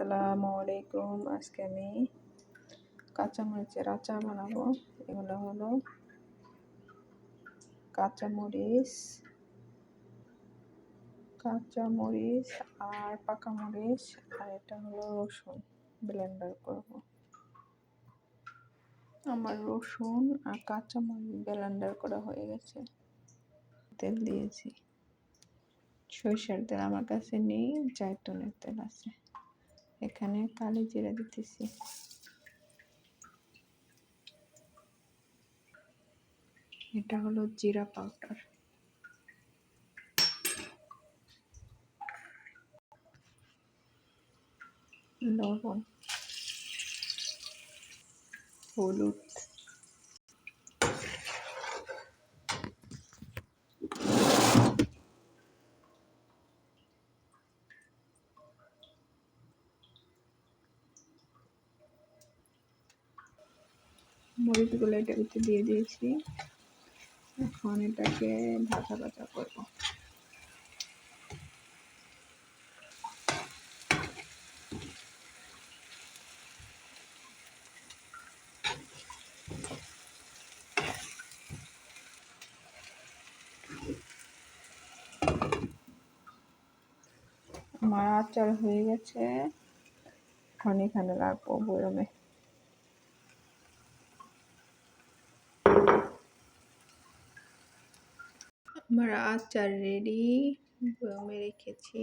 আসসালামু আলাইকুম। আজকে আমি কাঁচামরিচের আচার বানাবো। এগুলো হলো কাঁচামরিচ আর পাকা মরিচ, আর এটা হলো রসুন ব্লেন্ডার করব। আমার রসুন আর কাঁচামরিচ ব্লেন্ডার করা হয়ে গেছে। তেল দিয়েছি, সরিষার তেল আমার কাছে নেই, জায়তুনের তেল আছে। এখানে কালি জিরা দিতেছি, এটা হলো জিরা পাউডার, লবণ, হলুদ, মরিচগুলো এটার ভিতরে দিয়ে দিয়েছি। এখন এটাকে ভাজা ভাজা করব। আমার আচার হয়ে গেছে, এখন এখানে রাখবো বয়মে। আমার আচার রেডি, বয়মে রেখেছি।